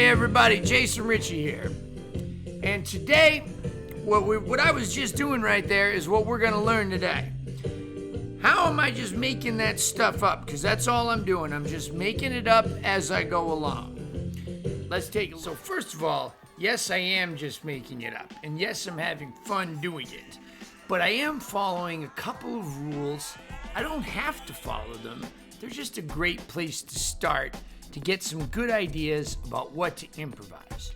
Hey everybody, Jason Ricci here. And today, what I was just doing right there is what we're gonna learn today. How am I just making that stuff up? Because that's all I'm doing. I'm just making it up as I go along. Let's take a look. So first of all, yes, I am just making it up. And yes, I'm having fun doing it. But I am following a couple of rules. I don't have to follow them. They're just a great place to start to get some good ideas about what to improvise.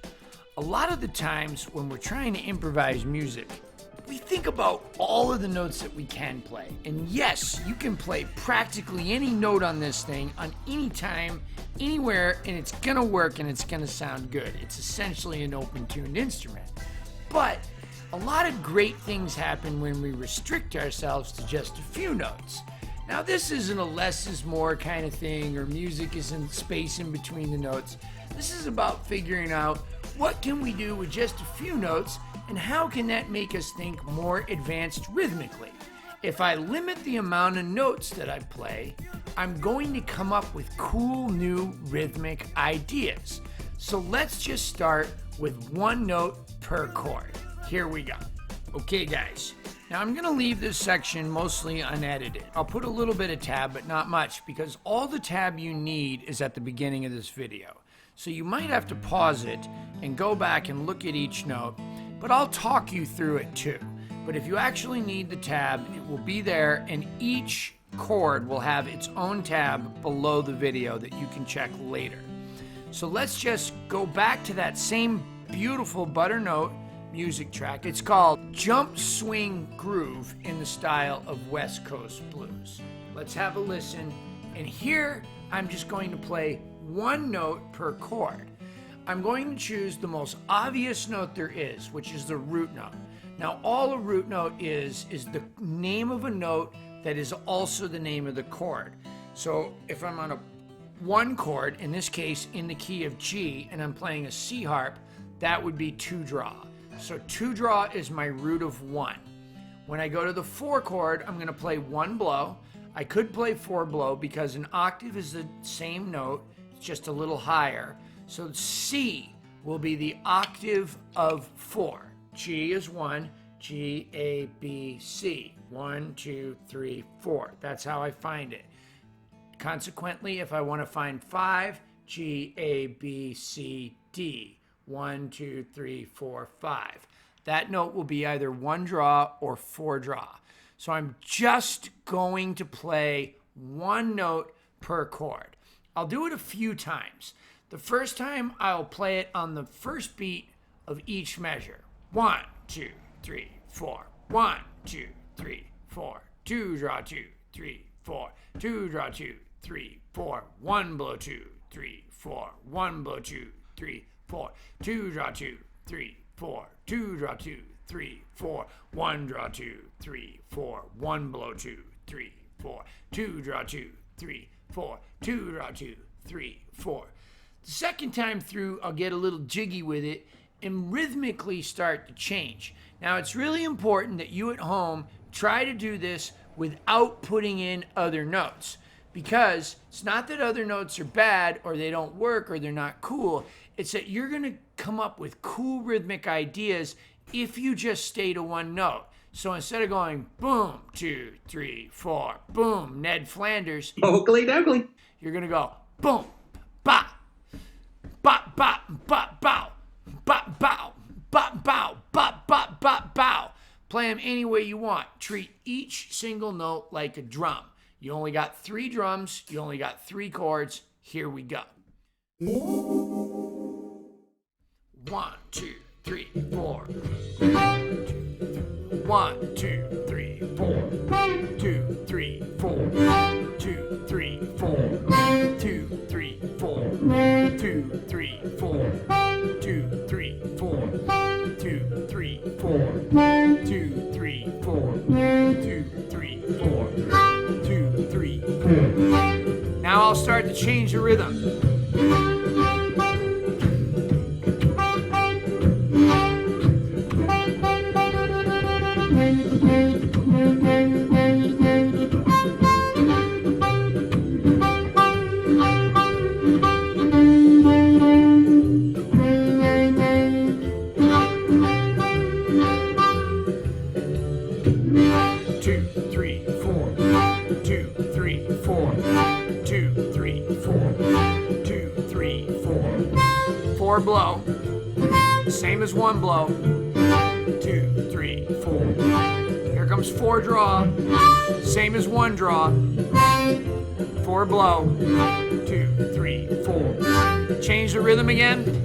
A lot of the times when we're trying to improvise music, we think about all of the notes that we can play. And yes, you can play practically any note on this thing on any time, anywhere, and it's gonna work and it's gonna sound good. It's essentially an open-tuned instrument. But a lot of great things happen when we restrict ourselves to just a few notes. Now, this isn't a less is more kind of thing, or music isn't space in between the notes. This is about figuring out what can we do with just a few notes, and how can that make us think more advanced rhythmically. If I limit the amount of notes that I play, I'm going to come up with cool new rhythmic ideas. So let's just start with one note per chord. Here we go. Okay guys, now I'm gonna leave this section mostly unedited. I'll put a little bit of tab, but not much, because all the tab you need is at the beginning of this video. So you might have to pause it and go back and look at each note, but I'll talk you through it too. But if you actually need the tab, it will be there, and each chord will have its own tab below the video that you can check later. So let's just go back to that same beautiful butter note music track. It's called Jump Swing Groove in the style of West Coast blues. Let's have a listen. And here I'm just going to play one note per chord. I'm going to choose the most obvious note there is, which is the root note. Now, all a root note is the name of a note that is also the name of the chord. So if I'm on a one chord, in this case in the key of G, and I'm playing a C harp, that would be 2-draw. So 2-draw is my root of 1. When I go to the 4 chord, I'm going to play 1 blow. I could play 4 blow because an octave is the same note, it's just a little higher. So C will be the octave of 4. G is 1, G, A, B, C. 1, 2, 3, 4. That's how I find it. Consequently, if I want to find 5, G, A, B, C, D. 1, 2, 3, 4, 5. That note will be either 1-draw or 4-draw. So I'm just going to play one note per chord. I'll do it a few times. The first time I'll play it on the first beat of each measure. 1, 2, 3, 4. 1, 2, 3, 4. 2-draw, 2, 3, 4. 2-draw, 2, 3, 4. 1 blow, 2, 3, 4. 1 blow, 2, 3, 4. 2-draw, 2, 3, 4. 2-draw, 2, 3, 4. 1-draw, 2, 3, 4. 1 blow, 2, 3, 4. 2-draw, 2, 3, 4. 2-draw, 2, 3, 4. The second time through, I'll get a little jiggy with it and rhythmically start to change. Now, it's really important that you at home try to do this without putting in other notes, because it's not that other notes are bad or they don't work or they're not cool. It's that you're going to come up with cool rhythmic ideas if you just stay to one note. So instead of going boom, 2, 3, 4, boom, Ned Flanders, Oakley dokley, you're going to go boom, ba, ba, ba, ba, bow, ba, bow, ba, bow, ba, ba, ba, bow. Play them any way you want. Treat each single note like a drum. You only got 3 drums. You only got 3 chords. Here we go. 1, 2, 3, 4. 1, 2, 3, 4. 2, 3, 4. 2, 3, 4. 2, 3, 4. 2, 3, 4. 2, 3, 4. 2, 3, 4. 2, 3, 4. 2, 3, 4. 2, 3, 4. Now I'll start to change the rhythm. 4 blow, same as 1 blow, 2, 3, 4. Here comes 4 draw, same as 1 draw, 4 blow, 2, 3, 4. Change the rhythm again.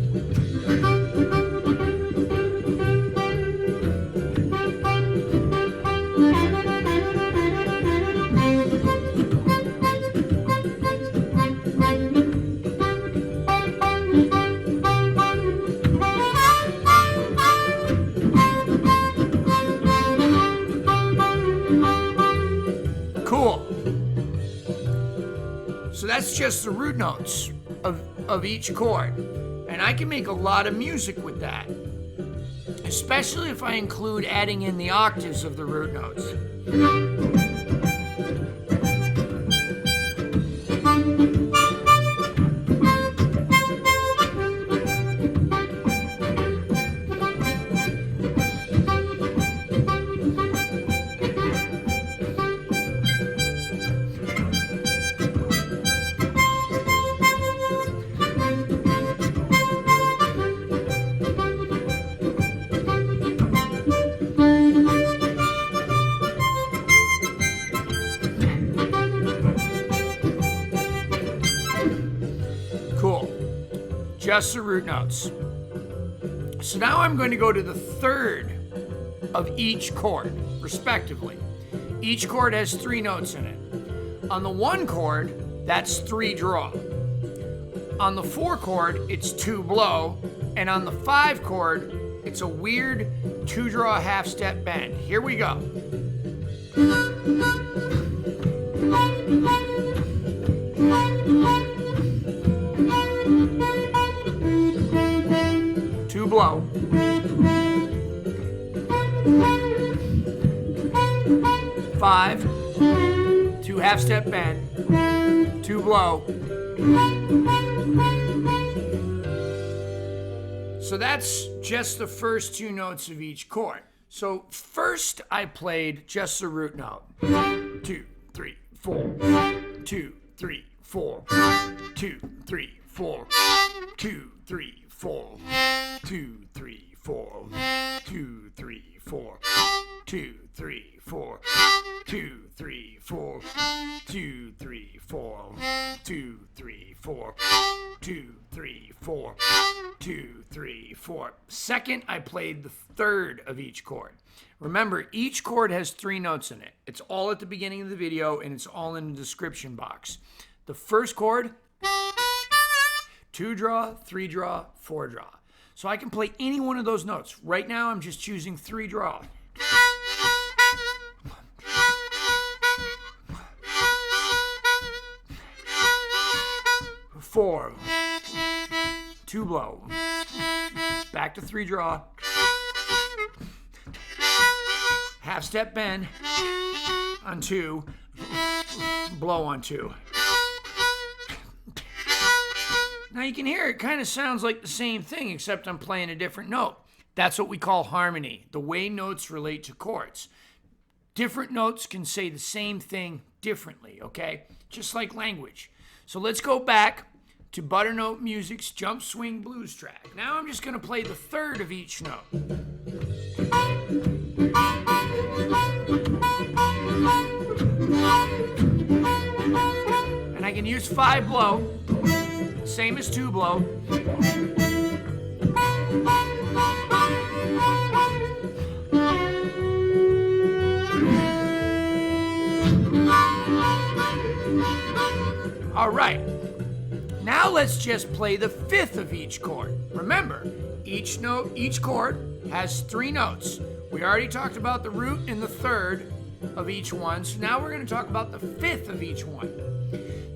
Cool. So that's just the root notes of each chord. And I can make a lot of music with that, especially if I include adding in the octaves of the root notes. Just the root notes. So now I'm going to go to the third of each chord, respectively. Each chord has 3 notes in it. On the 1 chord, that's 3 draw. On the 4 chord, it's 2 blow. And on the 5 chord, it's a weird 2 draw half step bend. Here we go. 2 blow. 5, 2 half step bend, 2 blow. So that's just the first 2 notes of each chord. So first I played just the root note. 2, 3, 4. 2, 3, 4. 2, 3, 4. 2, 3, 4. 2, 3, 4. 2, 3, 4. 2, 3, 4. 2, 3, 4. 2, 3, 4. 2, 3, 4. 2, 3, 4. 2, 3, 4. Second, I played the third of each chord. Remember, each chord has 3 notes in it. It's all at the beginning of the video, and it's all in the description box. The first chord, 2 draw, 3 draw, 4 draw. So I can play any one of those notes. Right now, I'm just choosing 3 draw. 4, 2 blow, back to 3 draw, half step bend on 2, blow on 2. Now you can hear it kind of sounds like the same thing, except I'm playing a different note. That's what we call harmony, the way notes relate to chords. Different notes can say the same thing differently, okay? Just like language. So let's go back to Butternote Music's Jump Swing Blues track. Now I'm just going to play the third of each note. And I can use 5 blow, same as 2 blow. All right. Now let's just play the 5th of each chord. Remember, each chord has 3 notes. We already talked about the root and the third of each one, so now we're going to talk about the 5th of each one.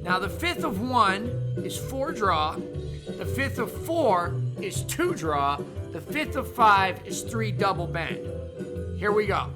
Now the 5th of 1 is 4 draw, the 5th of 4 is 2 draw, the 5th of 5 is 3 double bend. Here we go.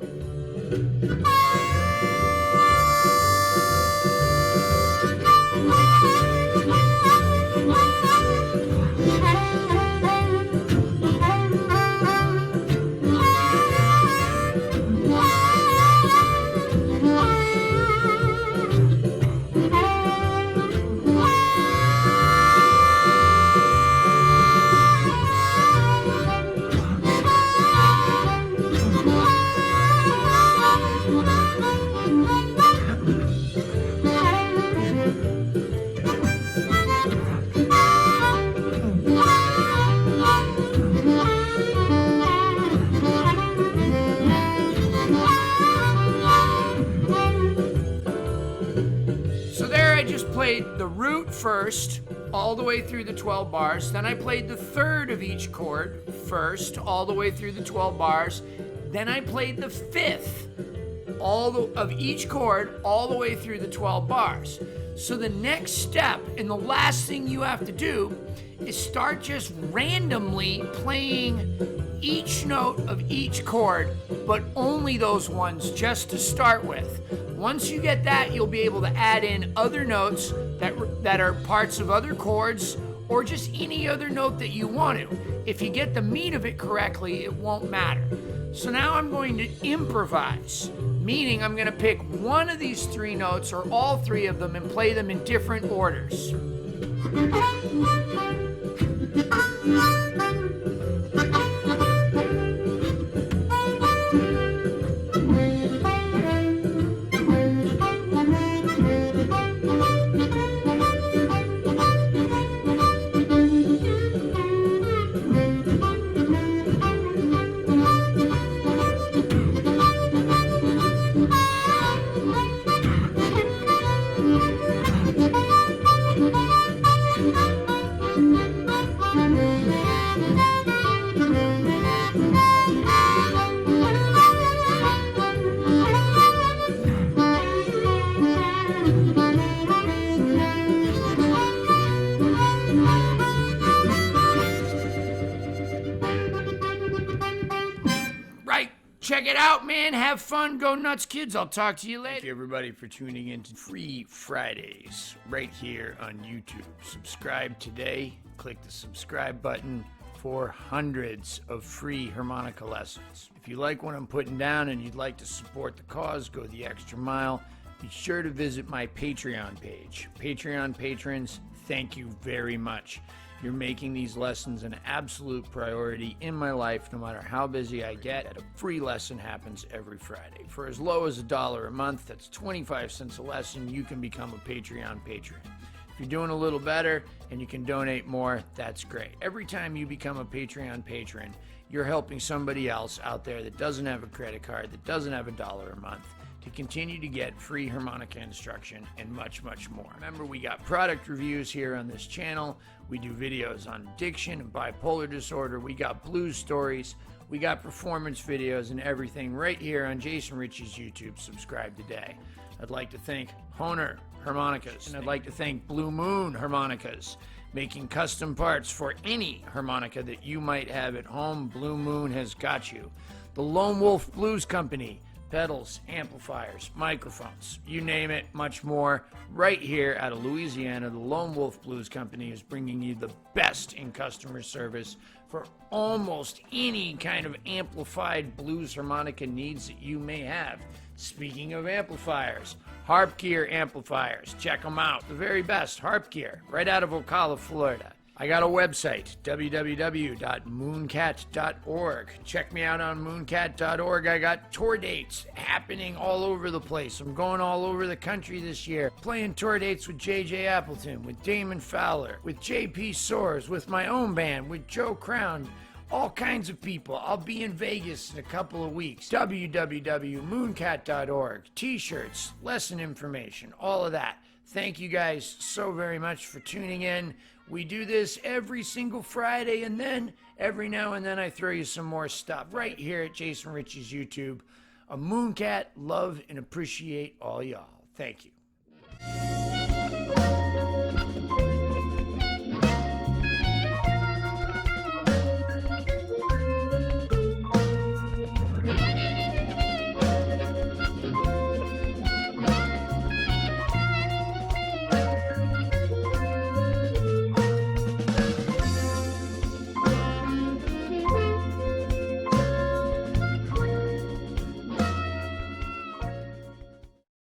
first all the way through the 12 bars. Then I played the third of each chord first all the way through the 12 bars. Then I played the fifth of each chord all the way through the 12 bars. So the next step and the last thing you have to do is start just randomly playing each note of each chord, but only those ones just to start with. Once you get that, you'll be able to add in other notes that are parts of other chords, or just any other note that you want to. If you get the meat of it correctly, it won't matter. So now I'm going to improvise, meaning I'm going to pick one of these three notes or all three of them and play them in different orders. Check it out, man. Have fun. Go nuts, kids. I'll talk to you later. Thank you, everybody, for tuning in to Free Fridays right here on YouTube. Subscribe today. Click the subscribe button for hundreds of free harmonica lessons. If you like what I'm putting down and you'd like to support the cause, go the extra mile, be sure to visit my Patreon page. Patreon patrons, thank you very much. You're making these lessons an absolute priority in my life. No matter how busy I get, a free lesson happens every Friday. For as low as $1 a month, that's 25 cents a lesson, you can become a Patreon patron. If you're doing a little better and you can donate more, that's great. Every time you become a Patreon patron, you're helping somebody else out there that doesn't have a credit card, that doesn't have $1 a month, to continue to get free harmonica instruction and much, much more. Remember, we got product reviews here on this channel. We do videos on addiction and bipolar disorder. We got blues stories. We got performance videos and everything right here on Jason Ricci's YouTube. Subscribe today. I'd like to thank Hohner Harmonicas, and I'd like to thank Blue Moon Harmonicas, making custom parts for any harmonica that you might have at home. Blue Moon has got you. The Lone Wolf Blues Company, pedals, amplifiers, microphones, you name it, much more. Right here out of Louisiana, the Lone Wolf Blues Company is bringing you the best in customer service for almost any kind of amplified blues harmonica needs that you may have. Speaking of amplifiers, Harp Gear amplifiers, check them out. The very best, Harp Gear, right out of Octave, Florida. I got a website, www.mooncat.org. Check me out on mooncat.org. I got tour dates happening all over the place. I'm going all over the country this year, playing tour dates with J.J. Appleton, with Damon Fowler, with J.P. Soares, with my own band, with Joe Crown, all kinds of people. I'll be in Vegas in a couple of weeks. www.mooncat.org. T-shirts, lesson information, all of that. Thank you guys so very much for tuning in. We do this every single Friday, and then every now and then I throw you some more stuff right here at Jason Ricci's YouTube. A Mooncat, love and appreciate all y'all. Thank you.